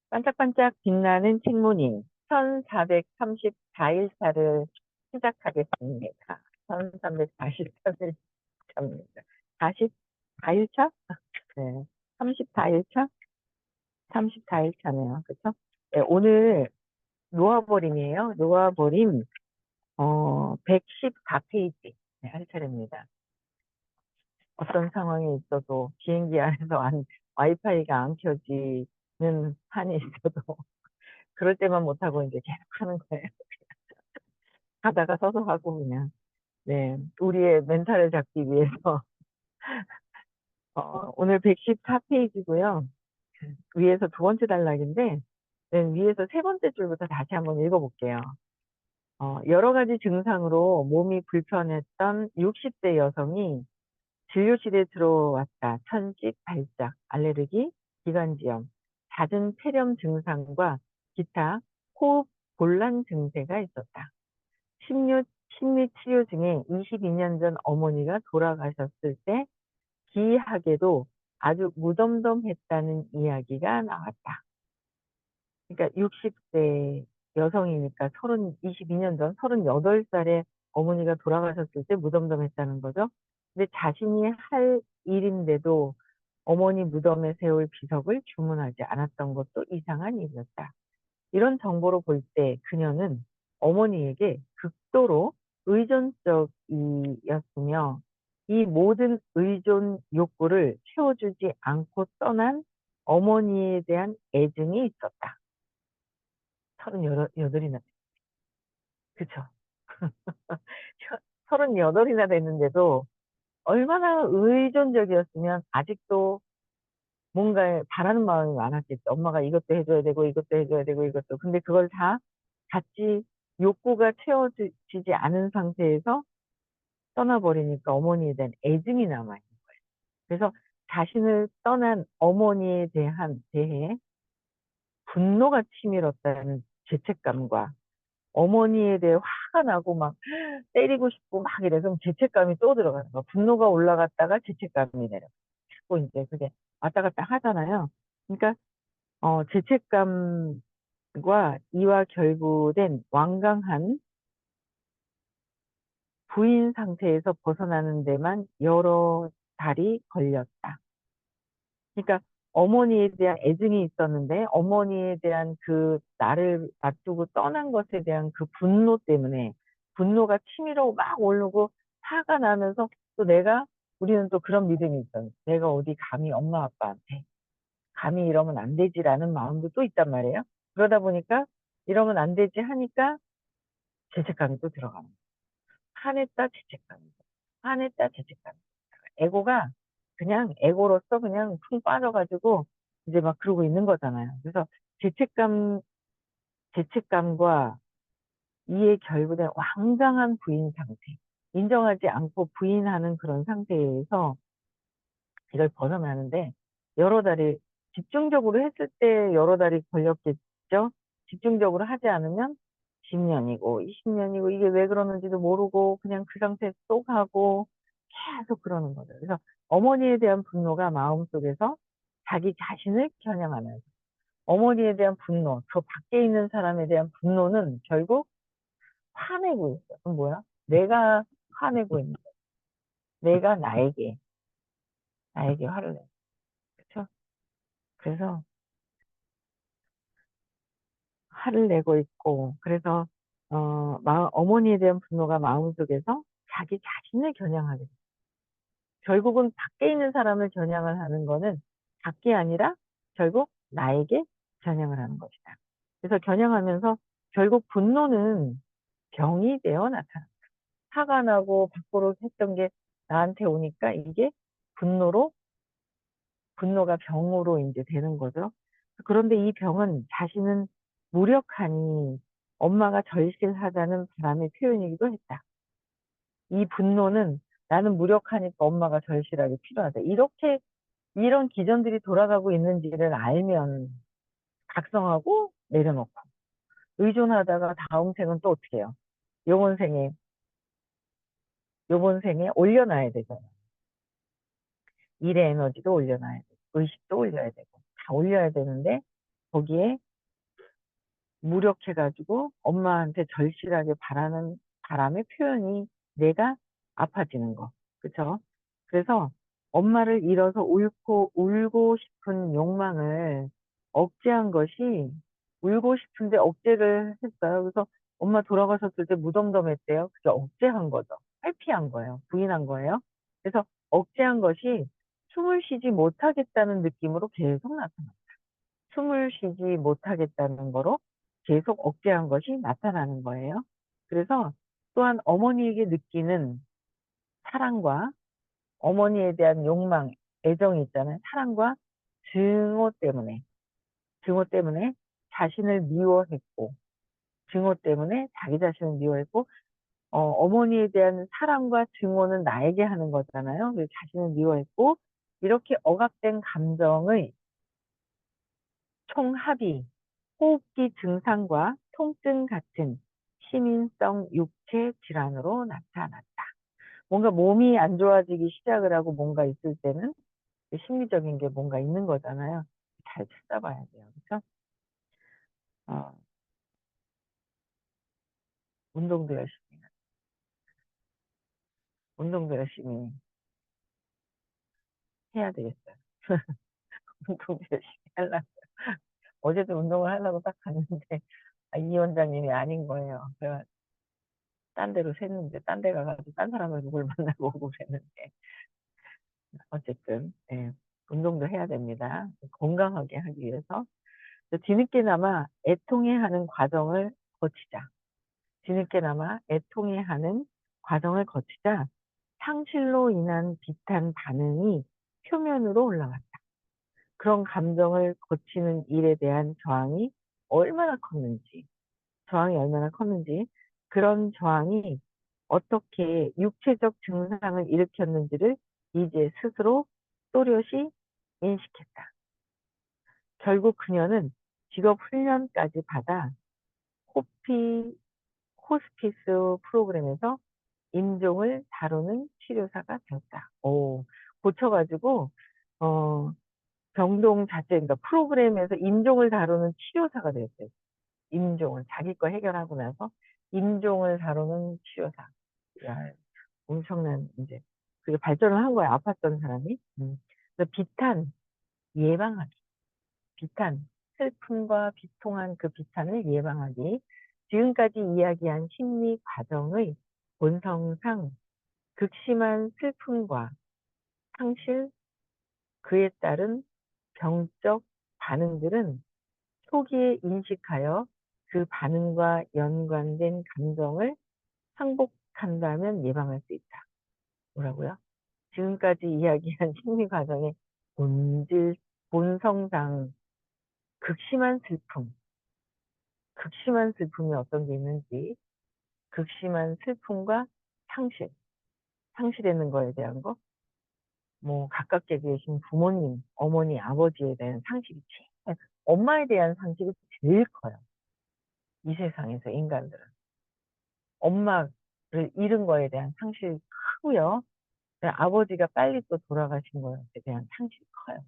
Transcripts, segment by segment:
반짝반짝 빛나는 책무님 1434일차를 시작하겠습니다. 1344일차입니다. 44일차? 네. 34일차? 34일차네요. 그쵸? 네, 오늘 노아버림이에요. 노아버림, 114페이지. 네, 할 차례입니다. 어떤 상황에 있어도 비행기 안에서 와이파이가 안 켜지는 한이 있어도 그럴 때만 못하고 이제 계속 하는 거예요. 가다가 서서 하고 그냥. 네. 우리의 멘탈을 잡기 위해서. 오늘 114페이지고요. 위에서 두 번째 단락인데, 네, 위에서 세 번째 줄부터 다시 한번 읽어볼게요. 여러 가지 증상으로 몸이 불편했던 60대 여성이 진료실에 들어왔다. 천식, 발작, 알레르기, 기관지염, 잦은 폐렴 증상과 기타 호흡 곤란 증세가 있었다. 심리치료 중에 22년 전 어머니가 돌아가셨을 때 기이하게도 아주 무덤덤했다는 이야기가 나왔다. 그러니까 60대 여성이니까 22년 전 38살에 어머니가 돌아가셨을 때 무덤덤했다는 거죠. 근데 자신이 할 일인데도 어머니 무덤에 세울 비석을 주문하지 않았던 것도 이상한 일이었다. 이런 정보로 볼 때 그녀는 어머니에게 극도로 의존적이었으며 이 모든 의존 욕구를 채워주지 않고 떠난 어머니에 대한 애증이 있었다. 38이나, 그쵸? 38이나 됐는데도 얼마나 의존적이었으면 아직도 뭔가 바라는 마음이 많았겠죠. 엄마가 이것도 해줘야 되고, 이것도 해줘야 되고, 이것도. 근데 그걸 다 같이 욕구가 채워지지 않은 상태에서 떠나버리니까 어머니에 대한 애증이 남아있는 거예요. 그래서 자신을 떠난 어머니에 대해 분노가 치밀었다는 죄책감과 어머니에 대해 화가 나고 막 때리고 싶고 막 이래서 죄책감이 또 들어가는 거야. 분노가 올라갔다가 죄책감이 내려. 자꾸 이제 그게 왔다 갔다 하잖아요. 그러니까 죄책감과 이와 결부된 완강한 부인 상태에서 벗어나는 데만 여러 달이 걸렸다. 그러니까 어머니에 대한 애증이 있었는데 어머니에 대한 그 나를 놔두고 떠난 것에 대한 그 분노 때문에 분노가 치밀어 막 오르고 화가 나면서 또 우리는 또 그런 믿음이 있어요. 내가 어디 감히 엄마 아빠한테 감히 이러면 안 되지라는 마음도 또 있단 말이에요. 그러다 보니까 이러면 안 되지 하니까 죄책감이 또 들어가는 거예요. 화냈다 죄책감이. 화냈다 죄책감이. 에고가 그냥 에고로서 그냥 쿵 빠져가지고 이제 막 그러고 있는 거잖아요. 그래서 죄책감과 이에 결부된 완강한 부인 상태, 인정하지 않고 부인하는 그런 상태에서 이걸 벗어나는데 여러 달이 집중적으로 했을 때 여러 달이 걸렸겠죠. 집중적으로 하지 않으면 10년이고 20년이고 이게 왜 그러는지도 모르고 그냥 그 상태에 쏙 하고 계속 그러는 거죠. 그래서 어머니에 대한 분노가 마음속에서 자기 자신을 겨냥하면서 어머니에 대한 분노, 저 밖에 있는 사람에 대한 분노는 결국 화내고 있어. 그럼 뭐야? 내가 화내고 있는 거야. 내가 나에게 화를 내. 그렇죠? 그래서 화를 내고 있고, 그래서, 어머니에 대한 분노가 마음속에서 자기 자신을 겨냥하게 돼. 결국은 밖에 있는 사람을 겨냥을 하는 거는 밖이 아니라 결국 나에게 겨냥을 하는 것이다. 그래서 겨냥하면서 결국 분노는 병이 되어 나타난다. 화가 나고 밖으로 했던 게 나한테 오니까 이게 분노가 병으로 이제 되는 거죠. 그런데 이 병은 자신은 무력하니 엄마가 절실하다는 바람의 표현이기도 했다. 이 분노는 나는 무력하니까 엄마가 절실하게 필요하다. 이런 기전들이 돌아가고 있는지를 알면 각성하고 내려놓고 의존하다가 다음 생은 또 어떻게 해요? 요번 생에, 요번 생에 올려놔야 되잖아요. 일의 에너지도 올려놔야 되고, 의식도 올려야 되고. 다 올려야 되는데 거기에 무력해가지고 엄마한테 절실하게 바라는 바람의 표현이 내가 아파지는 거. 그쵸? 그래서 엄마를 잃어서 울고 싶은 욕망을 억제한 것이 울고 싶은데 억제를 했어요. 그래서 엄마 돌아가셨을 때 무덤덤했대요. 그게 억제한 거죠. 회피한 거예요. 부인한 거예요. 그래서 억제한 것이 숨을 쉬지 못하겠다는 느낌으로 계속 나타나요. 숨을 쉬지 못하겠다는 거로 계속 억제한 것이 나타나는 거예요. 그래서 또한 어머니에게 느끼는 사랑과 어머니에 대한 욕망, 애정이 있잖아요. 사랑과 증오 때문에, 증오 때문에 자신을 미워했고, 증오 때문에 자기 자신을 미워했고, 어머니에 대한 사랑과 증오는 나에게 하는 거잖아요. 그래서 자신을 미워했고, 이렇게 억압된 감정의 총합이 호흡기 증상과 통증 같은 시민성 육체 질환으로 나타났다. 뭔가 몸이 안 좋아지기 시작을 하고 뭔가 있을 때는 심리적인 게 뭔가 있는 거잖아요. 잘 찾아봐야 돼요. 그렇죠? 어, 운동도 열심히, 운동도 열심히 해야 되겠어요. 운동도 열심히 하려고. 어제도 운동을 하려고 딱 갔는데, 이 원장님이 아닌 거예요. 제가 딴 데로 샜는데, 딴 데 가가지고 딴 사람을 누굴 만나고 오고 그랬는데, 어쨌든, 예, 운동도 해야 됩니다. 건강하게 하기 위해서. 뒤늦게나마 애통해하는 과정을 거치자. 뒤늦게나마 애통해하는 과정을 거치자 상실로 인한 비탄 반응이 표면으로 올라왔다. 그런 감정을 거치는 일에 대한 저항이 얼마나 컸는지, 그런 저항이 어떻게 육체적 증상을 일으켰는지를 이제 스스로 또렷이 인식했다. 결국 그녀는 직업 훈련까지 받아 호피, 호스피스 프로그램에서 인종을 다루는 치료사가 되었다. 오, 고쳐가지고, 어, 병동 자체, 그러니까 프로그램에서 인종을 다루는 치료사가 되었어요. 인종을, 자기 거 해결하고 나서 인종을 다루는 치료사. 야, 엄청난, 이제, 그게 발전을 한 거야, 아팠던 사람이. 그래서 비탄, 예방하기. 비탄, 슬픔과 비통한 그 비탄을 예방하기. 지금까지 이야기한 심리 과정의 본성상 극심한 슬픔과 상실, 그에 따른 병적 반응들은 초기에 인식하여 그 반응과 연관된 감정을 항복한다면 예방할 수 있다. 뭐라고요? 지금까지 이야기한 심리 과정의 본성상 극심한 슬픔, 극심한 슬픔이 어떤 게 있는지, 극심한 슬픔과 상실, 상실하는 거에 대한 거, 뭐, 가깝게 계신 부모님, 어머니, 아버지에 대한 상실이 엄마에 대한 상실이 제일 커요. 이 세상에서 인간들은. 엄마를 잃은 거에 대한 상실이 크고요. 아버지가 빨리 또 돌아가신 거에 대한 상실이 커요.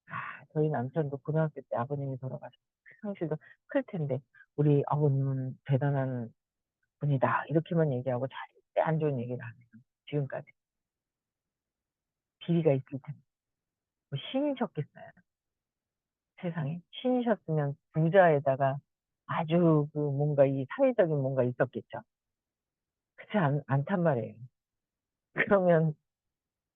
아, 저희 남편도 고등학교 때 아버님이 돌아가셨고, 그 상실도 클 텐데, 우리 아버님은 대단한 분이다. 이렇게만 얘기하고 절대 안 좋은 얘기를 안 해요. 지금까지. 비리가 있을 텐데. 뭐 신이셨겠어요. 세상에. 신이셨으면 부자에다가 아주 그 뭔가 이 사회적인 뭔가 있었겠죠. 그렇지 않단 말이에요. 그러면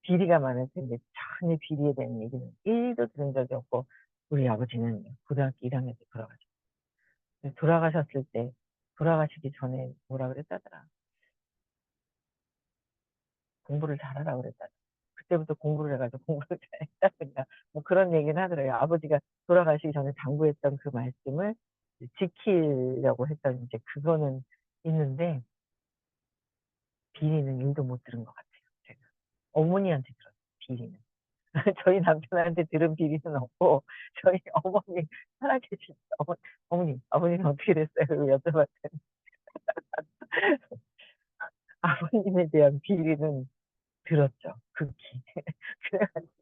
비리가 많을 텐데 전혀 비리에 대한 얘기는 1도 들은 적이 없고 우리 아버지는 고등학교 1학년 때 돌아가셨어요. 돌아가셨을 때 돌아가시기 전에 뭐라 그랬다더라. 공부를 잘하라 그랬다더라. 그때부터 공부를 해가지고 공부를 잘했다든가 뭐 그런 얘기는 하더라고요. 아버지가 돌아가시기 전에 당부했던 그 말씀을 지키려고 했던 이제 그거는 있는데 비리는 1도 못 들은 것 같아요. 제가. 어머니한테 들었어요. 비리는. 저희 남편한테 들은 비리는 없고 저희 어머니 살아계실 때 어머니 아버님 어떻게 됐어요? 그리고 여쭤봤더니 아버님에 대한 비리는 들었죠. 극히. 그래가지고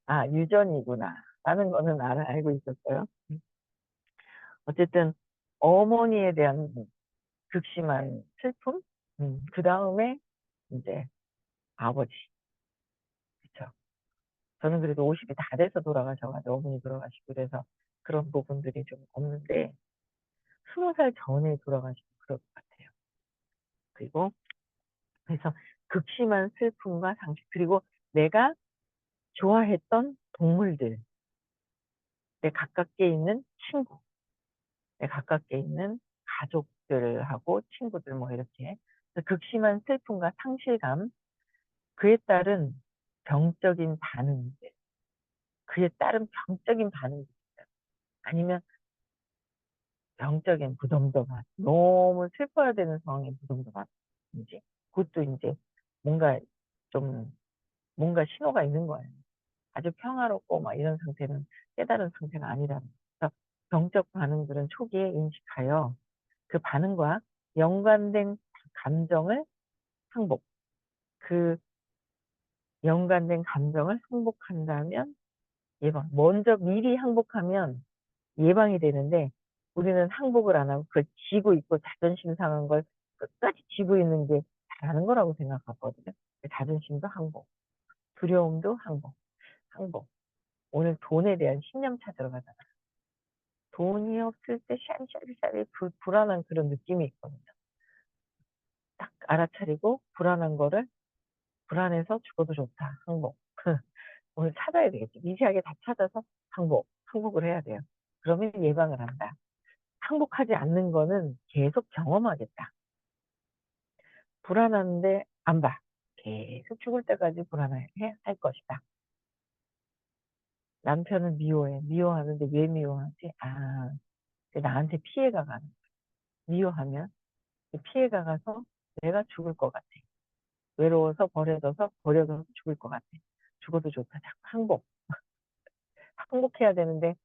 아 유전이구나. 라는 거는 알고 있었어요. 어쨌든 어머니에 대한 극심한 슬픔, 그 다음에 이제 아버지, 그쵸. 저는 그래도 50이 다 돼서 돌아가셔가지고 어머니 돌아가시고 그래서 그런 부분들이 좀 없는데 20살 전에 돌아가시고 그럴 것 같아요. 그리고 그래서 극심한 슬픔과 상실 그리고 내가 좋아했던 동물들, 내 가깝게 있는 친구, 내 가깝게 있는 가족들하고 친구들 뭐 이렇게 극심한 슬픔과 상실감, 그에 따른 병적인 반응들, 그에 따른 병적인 반응들, 아니면 병적인 무덤덤한, 너무 슬퍼야 되는 상황에 무덤덤한, 이제 그것도 이제 뭔가 좀 뭔가 신호가 있는 거예요. 아주 평화롭고 막 이런 상태는 깨달은 상태가 아니라는 거예요. 그래서 병적 반응들은 초기에 인식하여 그 반응과 연관된 감정을 항복, 그 연관된 감정을 항복한다면 예방. 먼저 미리 항복하면 예방이 되는데 우리는 항복을 안 하고 그걸 쥐고 있고 자존심 상한 걸 끝까지 쥐고 있는 게 잘하는 거라고 생각하거든요. 자존심도 항복, 두려움도 항복, 항복. 오늘 돈에 대한 신념 찾으러 가잖아. 돈이 없을 때 샤리샤리샤리 불안한 그런 느낌이 있거든요. 딱 알아차리고 불안한 거를 불안해서 죽어도 좋다. 항복. 오늘 찾아야 되겠지. 미세하게 다 찾아서 항복을 해야 돼요. 그러면 예방을 한다. 항복하지 않는 거는 계속 경험하겠다. 불안한데 안 봐. 계속 죽을 때까지 불안해 할 것이다. 남편은 미워해. 미워하는데 왜 미워하지? 아, 나한테 피해가 가는 거야. 미워하면 피해가 가서 내가 죽을 것 같아. 외로워서 버려져서 죽을 것 같아. 죽어도 좋다. 자꾸 항복. 항복해야 되는데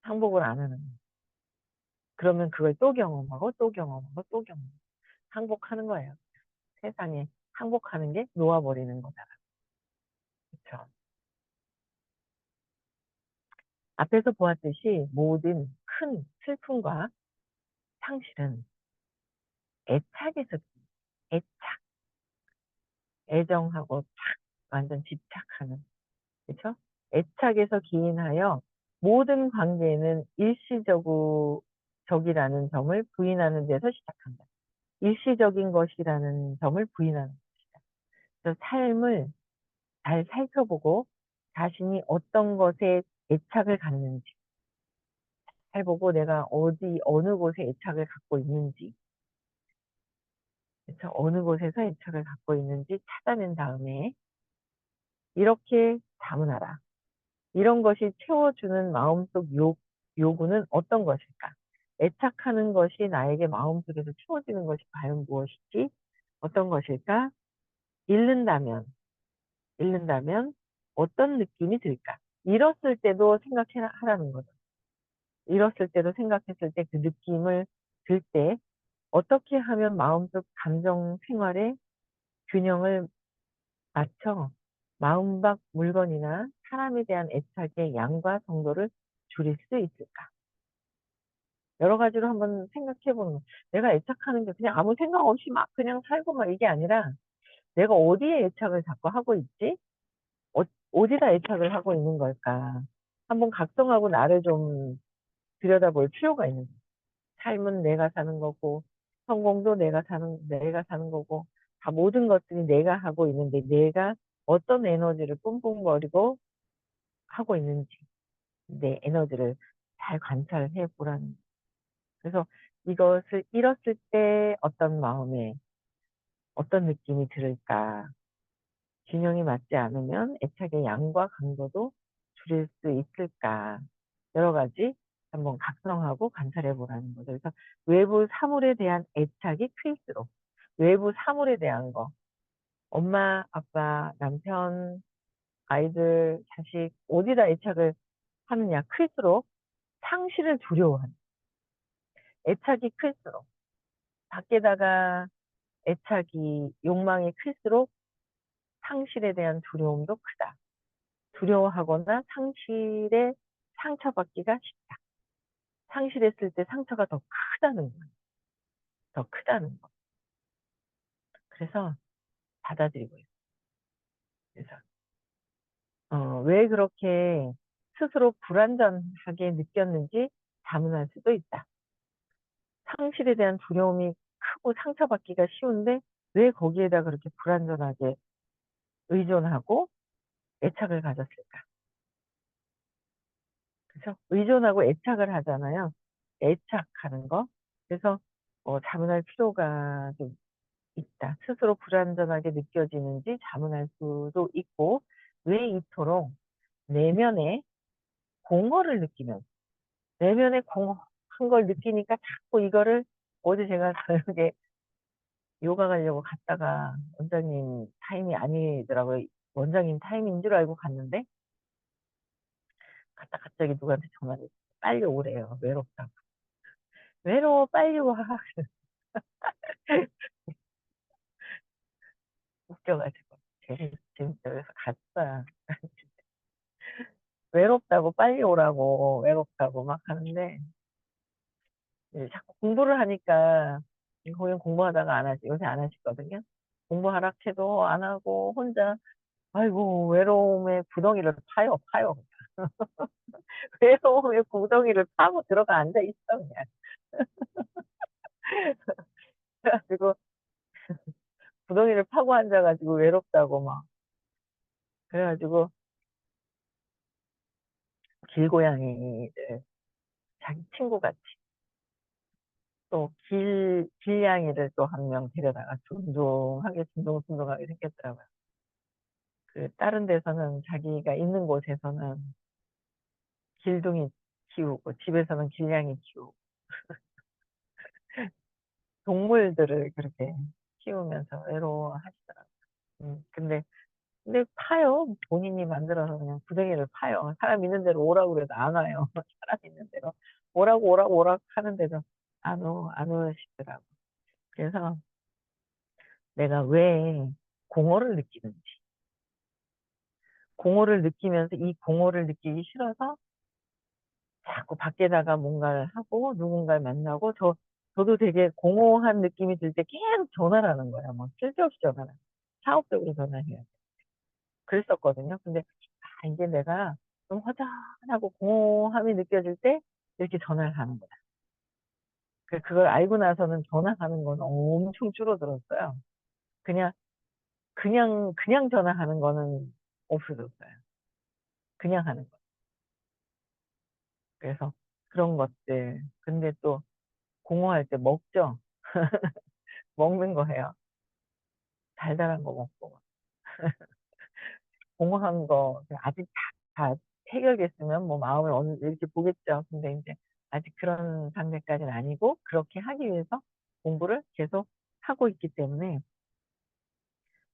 항복을 안 하는 거야. 그러면 그걸 또 경험하고 또 경험하고 또 경험하고 항복하는 거예요. 세상에 항복하는 게 놓아버리는 거잖아. 그렇죠? 앞에서 보았듯이 모든 큰 슬픔과 상실은 애착에서 애착, 애정하고 착 완전 집착하는, 그렇죠? 애착에서 기인하여 모든 관계는 일시적이라는 점을 부인하는 데서 시작한다. 일시적인 것이라는 점을 부인하는 것이다. 그래서 삶을 잘 살펴보고 자신이 어떤 것에 애착을 갖는지 잘 보고 내가 어느 곳에 애착을 갖고 있는지, 그래서 어느 곳에서 애착을 갖고 있는지 찾아낸 다음에 이렇게 자문하라. 이런 것이 채워주는 마음속 요구는 어떤 것일까? 애착하는 것이 나에게 마음속에서 채워지는 것이 과연 무엇이지? 어떤 것일까? 잃는다면 어떤 느낌이 들까? 잃었을 때도 생각하라는 거죠. 잃었을 때도 생각했을 때 그 느낌을 들 때 어떻게 하면 마음속 감정 생활에 균형을 맞춰 마음 밖 물건이나 사람에 대한 애착의 양과 정도를 줄일 수 있을까? 여러 가지로 한번 생각해 보는 거. 내가 애착하는 게 그냥 아무 생각 없이 막 그냥 살고 막 이게 아니라 내가 어디에 애착을 자꾸 하고 있지? 어디다 애착을 하고 있는 걸까? 한번 각성하고 나를 좀 들여다볼 필요가 있는 거예요. 삶은 내가 사는 거고, 성공도 내가 사는 거고, 다 모든 것들이 내가 하고 있는데, 내가 어떤 에너지를 뿜뿜거리고 하고 있는지, 내 에너지를 잘 관찰해 보라는 거예요. 그래서 이것을 잃었을 때 어떤 마음에, 어떤 느낌이 들을까, 균형이 맞지 않으면 애착의 양과 강도도 줄일 수 있을까, 여러 가지 한번 각성하고 관찰해 보라는 거죠. 그래서 외부 사물에 대한 애착이 클수록 외부 사물에 대한 거, 엄마, 아빠, 남편, 아이들, 자식 어디다 애착을 하느냐 클수록 상실을 두려워하는, 애착이 클수록 밖에다가 애착이 욕망이 클수록 상실에 대한 두려움도 크다. 두려워하거나 상실에 상처받기가 쉽다. 상실했을 때 상처가 더 크다는 거예요. 더 크다는 거. 그래서 받아들이고 있어요. 그래서 왜 그렇게 스스로 불안전하게 느꼈는지 자문할 수도 있다. 상실에 대한 두려움이 크고 상처받기가 쉬운데 왜 거기에다 그렇게 불안전하게 의존하고 애착을 가졌을까? 그죠? 의존하고 애착을 하잖아요. 애착하는 거. 그래서 자문할 필요가 좀 있다. 스스로 불안전하게 느껴지는지 자문할 수도 있고, 왜 이토록 내면에 공허를 느끼면, 내면에 공허한 걸 느끼니까 자꾸 이거를, 어제 제가 저녁에 요가 가려고 갔다가 원장님 타임이 아니더라고요. 원장님 타임인 줄 알고 갔는데, 갔다 갑자기 누구한테 전화를 했어요. 빨리 오래요. 외롭다고. 외로워, 빨리 와. 웃겨가지고. 재밌어. 그래서 갔어요. 외롭다고, 빨리 오라고, 외롭다고 막 하는데, 이제 자꾸 공부를 하니까, 거긴 공부하다가 안 하지. 요새 안 하시거든요. 공부하라 해도 안 하고, 혼자, 아이고, 외로움의 구덩이를 파요, 파요. 외로움의 구덩이를 파고 들어가 앉아 있어, 그냥. 그래가지고, 구덩이를 파고 앉아가지고 외롭다고 막. 그래가지고, 길고양이들, 자기 친구 같이, 또 길냥이를 또 한 명 데려다가 둥둥하게, 둥둥둥둥하게 생겼더라고요. 다른 데서는 자기가 있는 곳에서는 길둥이 키우고, 집에서는 길냥이 키우고, 동물들을 그렇게 키우면서 외로워하시더라고요. 근데 파요. 본인이 만들어서 그냥 구덩이를 파요. 사람 있는 대로 오라고 그래도 안 와요. 사람 있는 대로 오라고 오라고 오라고 하는데도 안 오시더라고. 그래서 내가 왜 공허를 느끼는지, 공허를 느끼면서 이 공허를 느끼기 싫어서 자꾸 밖에다가 뭔가를 하고 누군가를 만나고 저도 되게 공허한 느낌이 들 때 계속 전화를 하는 거야. 뭐 쓸데없이 전화를. 사업적으로 전화해요. 그랬었거든요. 근데 이제 내가 좀 허전하고 공허함이 느껴질 때 이렇게 전화를 하는 거야. 그걸 알고 나서는 전화하는 건 엄청 줄어들었어요. 그냥 그냥 전화하는 거는 없어졌어요. 그냥 하는 거. 그래서 그런 것들. 근데 또 공허할 때 먹죠. 먹는 거 해요. 달달한 거 먹고. 공허한 거 아직 다 해결됐으면 뭐 마음을 어느 이렇게 보겠죠. 근데 이제 아직 그런 단계까지는 아니고 그렇게 하기 위해서 공부를 계속 하고 있기 때문에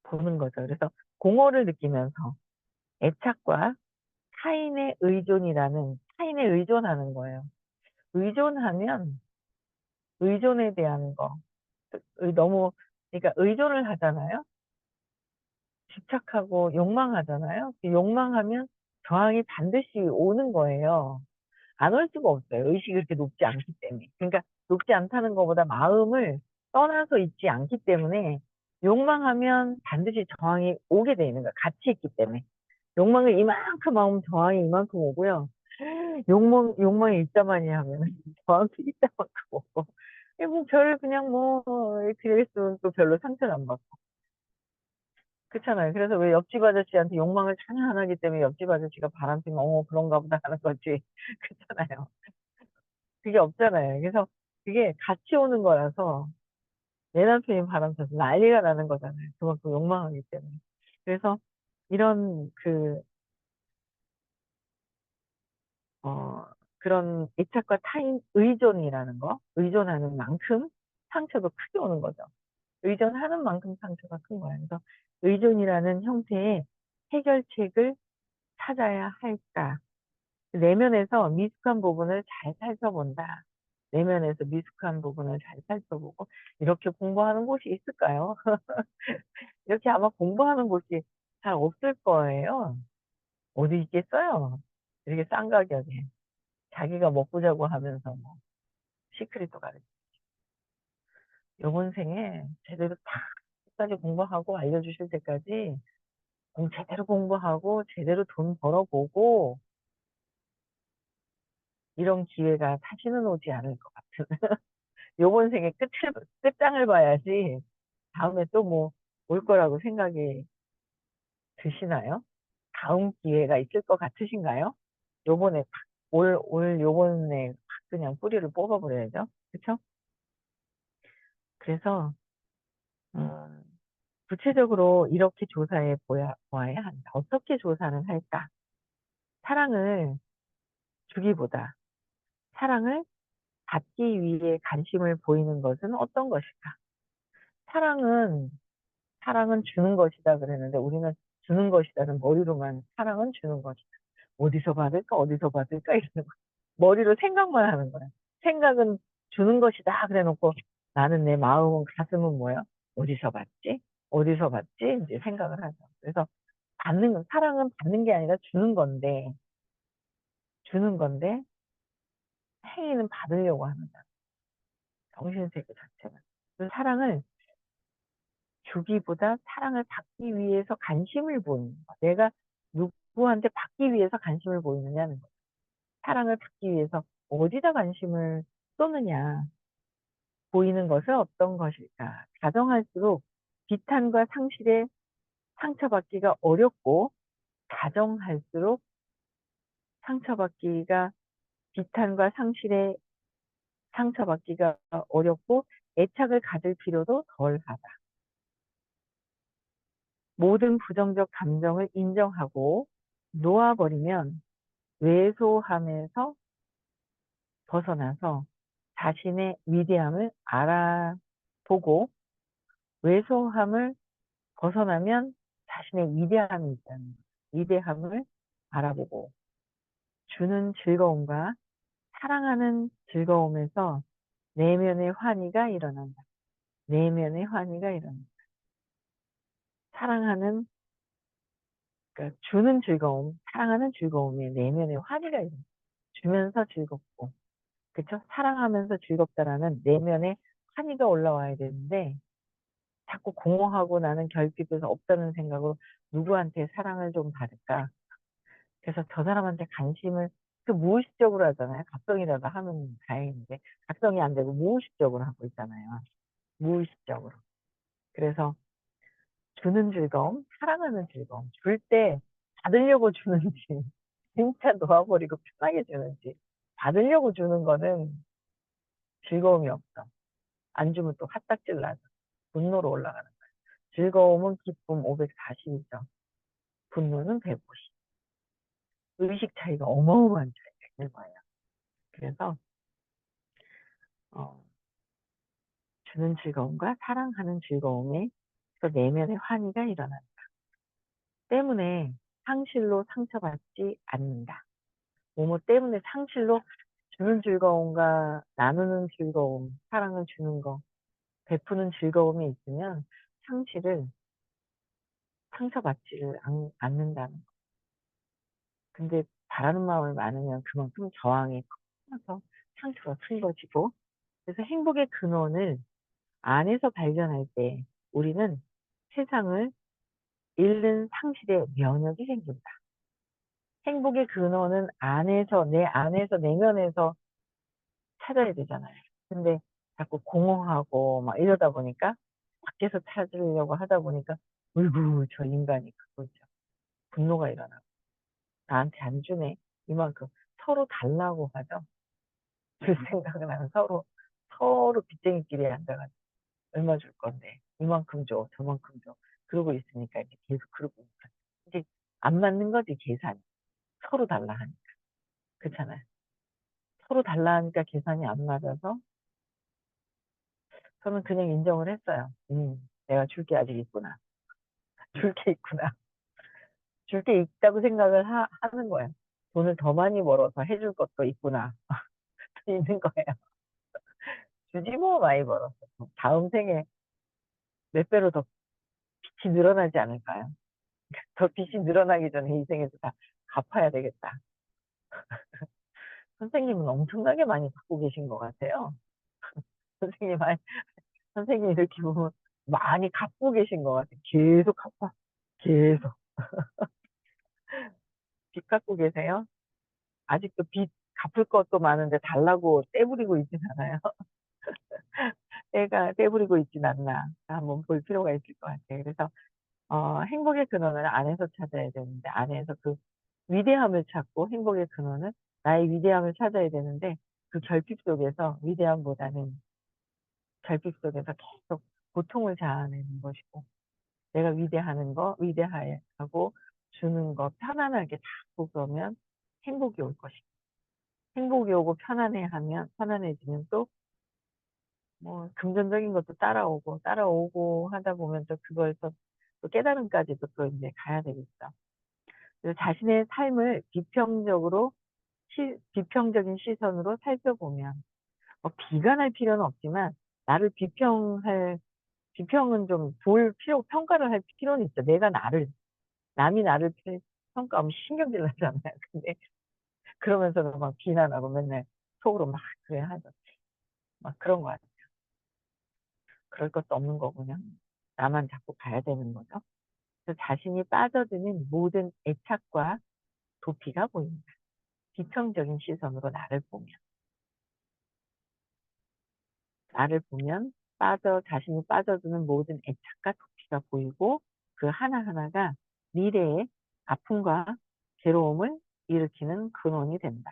보는 거죠. 그래서 공허를 느끼면서 애착과 타인에 의존하는 거예요. 의존하면 의존에 대한 거 너무 그러니까 의존을 하잖아요. 집착하고 욕망하잖아요. 욕망하면 저항이 반드시 오는 거예요. 안 올 수가 없어요. 의식이 그렇게 높지 않기 때문에. 그러니까 높지 않다는 것보다 마음을 떠나서 있지 않기 때문에 욕망하면 반드시 저항이 오게 돼 있는 거예요. 같이 있기 때문에. 욕망을 이만큼 하면 저항이 이만큼 오고요. 욕망이 있다마니 하면 저항도 이따만큼 오고. 뭐 별 그냥 뭐 이렇게 있으면 또 별로 상처를 안 받고. 그렇잖아요. 그래서 왜 옆집 아저씨한테 욕망을 전혀 안 하기 때문에 옆집 아저씨가 바람 피면 그런가 보다 하는 거지. 그렇잖아요. 그게 없잖아요. 그래서 그게 같이 오는 거라서 내 남편이 바람 펴서 난리가 나는 거잖아요. 그만큼 욕망하기 때문에. 그래서 이런 그런 애착과 타인 의존이라는 거, 의존하는 만큼 상처도 크게 오는 거죠. 의존하는 만큼 상처가 큰 거예요. 그래서 의존이라는 형태의 해결책을 찾아야 할까? 내면에서 미숙한 부분을 잘 살펴본다. 내면에서 미숙한 부분을 잘 살펴보고, 이렇게 공부하는 곳이 있을까요? 이렇게 아마 공부하는 곳이 잘 없을 거예요. 어디 있겠어요? 이렇게 싼 가격에. 자기가 먹고 자고 하면서 뭐, 시크릿도 가르쳐. 요번 생에 제대로 다 끝까지 공부하고 알려주실 때까지 제대로 공부하고 제대로 돈 벌어보고 이런 기회가 다시는 오지 않을 것 같은. 요번 생에 끝장을 봐야지 다음에 또 뭐 올 거라고 생각이 드시나요? 다음 기회가 있을 것 같으신가요? 요번에 요번에 확 그냥 뿌리를 뽑아버려야죠. 그쵸? 그래서, 음, 구체적으로 이렇게 보아야 한다. 어떻게 조사를 할까? 사랑을 주기보다 사랑을 받기 위해 관심을 보이는 것은 어떤 것일까? 사랑은, 사랑은 주는 것이다 그랬는데 우리는 주는 것이다는 머리로만 사랑은 주는 것이다. 어디서 받을까? 어디서 받을까? 이러는 거야. 머리로 생각만 하는 거야. 생각은 주는 것이다 그래 놓고 나는 내 마음은 가슴은 뭐야? 어디서 받지? 어디서 받지? 이제 생각을 하죠. 그래서 사랑은 받는 게 아니라 주는 건데 행위는 받으려고 하는 거야. 정신세계 자체가. 그 사랑을 주기보다 사랑을 받기 위해서 관심을 보이는 거. 내가 누구한테 받기 위해서 관심을 보이느냐는 거. 사랑을 받기 위해서 어디다 관심을 쏘느냐. 보이는 것은 어떤 것일까? 가정할수록 비탄과 상실에 상처받기가 어렵고, 가정할수록 상처받기가, 비탄과 상실에 상처받기가 어렵고, 애착을 가질 필요도 덜하다. 모든 부정적 감정을 인정하고 놓아버리면 왜소함에서 벗어나서 자신의 위대함을 알아보고, 왜소함을 벗어나면 자신의 위대함이 있다는 거. 위대함을 알아보고 주는 즐거움과 사랑하는 즐거움에서 내면의 환희가 일어난다. 내면의 환희가 일어난다. 사랑하는 그러니까 주는 즐거움, 사랑하는 즐거움에 내면의 환희가 일어난다. 주면서 즐겁고 그쵸? 사랑하면서 즐겁다라는 내면의 환희가 올라와야 되는데 자꾸 공허하고 나는 결핍에서 없다는 생각으로 누구한테 사랑을 좀 받을까? 그래서 저 사람한테 관심을 그 무의식적으로 하잖아요. 각성이라도 하면 다행인데 각성이 안 되고 무의식적으로 하고 있잖아요. 무의식적으로. 그래서 주는 즐거움, 사랑하는 즐거움. 줄 때 받으려고 주는지 진짜 놓아버리고 편하게 주는지 받으려고 주는 거는 즐거움이 없어. 안 주면 또 화딱질 나죠. 분노로 올라가는 거예요. 즐거움은 기쁨 540이죠. 분노는 150. 의식 차이가 어마어마한 차이가 있는 거예요. 그래서 어, 주는 즐거움과 사랑하는 즐거움에 그 내면의 환희가 일어난다. 때문에 상실로 상처받지 않는다. 뭐뭐 때문에 상실로 주는 즐거움과 나누는 즐거움, 사랑을 주는 거, 베푸는 즐거움이 있으면 상실을 상처받지를 않는다는 거. 근데 바라는 마음이 많으면 그만큼 저항이 커서 상처가 큰 것이고, 그래서 행복의 근원을 안에서 발견할 때 우리는 세상을 잃는 상실에 면역이 생긴다. 행복의 근원은 내 안에서, 내면에서 찾아야 되잖아요. 근데 자꾸 공허하고 막 이러다 보니까 밖에서 찾으려고 하다 보니까, 어이구, 저 인간이 그거죠. 분노가 일어나고, 나한테 안 주네. 이만큼. 서로 달라고 하죠. 그 생각은 하면 서로 빚쟁이끼리 앉아가지고, 얼마 줄 건데, 이만큼 줘, 저만큼 줘. 그러고 있으니까 이제 계속 그러고 있니까. 이제 안 맞는 거지, 계산이. 서로 달라 하니까. 그렇잖아요. 서로 달라 하니까 계산이 안 맞아서 저는 그냥 인정을 했어요. 내가 줄 게 아직 있구나. 줄 게 있구나. 줄 게 있다고 생각을 하는 거예요. 돈을 더 많이 벌어서 해줄 것도 있구나. 있는 거예요. 주지 뭐 많이 벌어서. 다음 생에 몇 배로 더 빚이 늘어나지 않을까요? 더 빚이 늘어나기 전에 이 생에서 다 갚아야 되겠다. 선생님은 엄청나게 많이 갖고 계신 것 같아요. 선생님, 선생님 이렇게 보면 많이 갖고 계신 것 같아요. 계속 갚아. 계속. 빚 갖고 계세요? 아직도 빚 갚을 것도 많은데 달라고 떼부리고 있진 않아요. 떼부리고 있진 않나. 한번 볼 필요가 있을 것 같아요. 그래서, 행복의 근원을 안에서 찾아야 되는데, 안에서 그 위대함을 찾고 행복의 근원은 나의 위대함을 찾아야 되는데, 그 결핍 속에서 위대함보다는 결핍 속에서 계속 고통을 자아내는 것이고, 내가 위대하는 거, 위대하고 주는 거 편안하게 자꾸 그러면 행복이 올 것이고, 행복이 오고 편안해지면 또 뭐 금전적인 것도 따라오고 하다 보면 또 그걸 또 깨달음까지도 또 이제 가야 되겠죠. 그래서 자신의 삶을 비평적인 시선으로 살펴보면, 뭐 비관할 필요는 없지만, 나를 비평은 좀 평가를 할 필요는 있죠. 남이 나를 평가하면 신경질 나잖아요. 근데 그러면서도 막 비난하고 맨날 속으로 막 그래 하죠. 막 그런 거 같아요. 그럴 것도 없는 거고 그냥 나만 자꾸 봐야 되는 거죠. 그래서 자신이 빠져드는 모든 애착과 도피가 보인다. 비평적인 시선으로 나를 보면 자신이 빠져드는 모든 애착과 도피가 보이고 그 하나하나가 미래의 아픔과 괴로움을 일으키는 근원이 된다.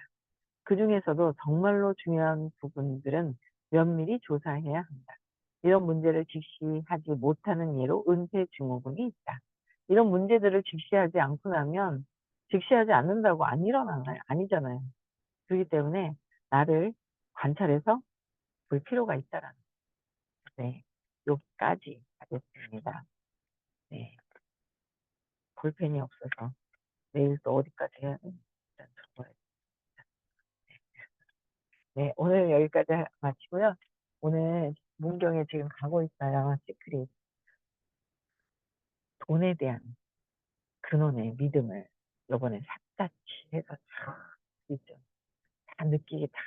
그 중에서도 정말로 중요한 부분들은 면밀히 조사해야 한다. 이런 문제를 직시하지 못하는 예로 은폐 증후군이 있다. 이런 문제들을 직시하지 않는다고 안 일어나나요? 아니잖아요. 그렇기 때문에 나를 관찰해서 볼 필요가 있다라는. 네. 여기까지 하겠습니다. 네. 볼펜이 없어서 내일 또 어디까지 해야 되는지 일단 적어야 돼. 네. 오늘 여기까지 마치고요. 오늘 문경에 지금 가고 있어요. 시크릿. 돈에 대한 근원의 믿음을 요번에 샅샅이 해서 쫙 있죠. 다 느끼게 다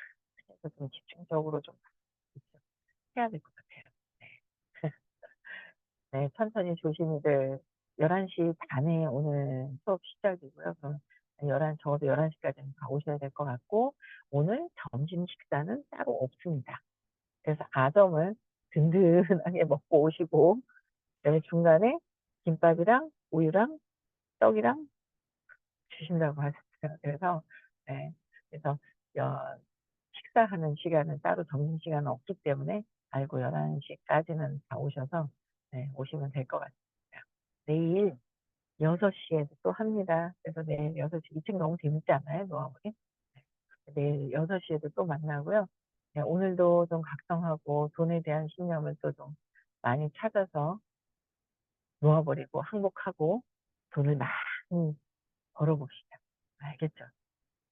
해서 좀 집중적으로 좀 있죠. 해야 될 것 같아요. 네. 네, 천천히 조심히들 11시 반에 오늘 수업 시작이고요. 그럼 적어도 11시까지는 다 오셔야 될 것 같고, 오늘 점심 식사는 따로 없습니다. 그래서 아점을 든든하게 먹고 오시고, 그다음에 중간에 김밥이랑 우유랑 떡이랑 주신다고 하셨어요. 그래서, 네, 그래서, 어, 식사하는 시간은 따로 점심시간은 없기 때문에 알고 11시까지는 다 오셔서 네, 오시면 될 것 같습니다. 내일 6시에도 또 합니다. 그래서 내일 6시, 이 책 너무 재밌지 않아요? 노하우리? 내일 6시에도 또 만나고요. 네, 오늘도 좀 각성하고 돈에 대한 신념을 또 좀 많이 찾아서 놓아버리고 항복하고 돈을 많이 벌어봅시다. 알겠죠?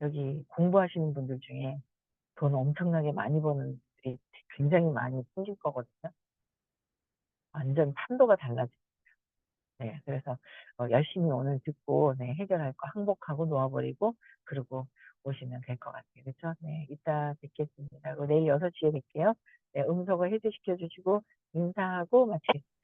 여기 공부하시는 분들 중에 돈 엄청나게 많이 버는 분들이 굉장히 많이 생길 거거든요. 완전 판도가 달라져. 네, 그래서 열심히 오늘 듣고 네, 해결할 거 항복하고 놓아버리고 그러고 오시면 될 것 같아요. 그렇죠? 네, 이따 뵙겠습니다. 그리고 내일 6시에 뵐게요. 네, 음성을 해제시켜 주시고 인사하고 마치겠습니다.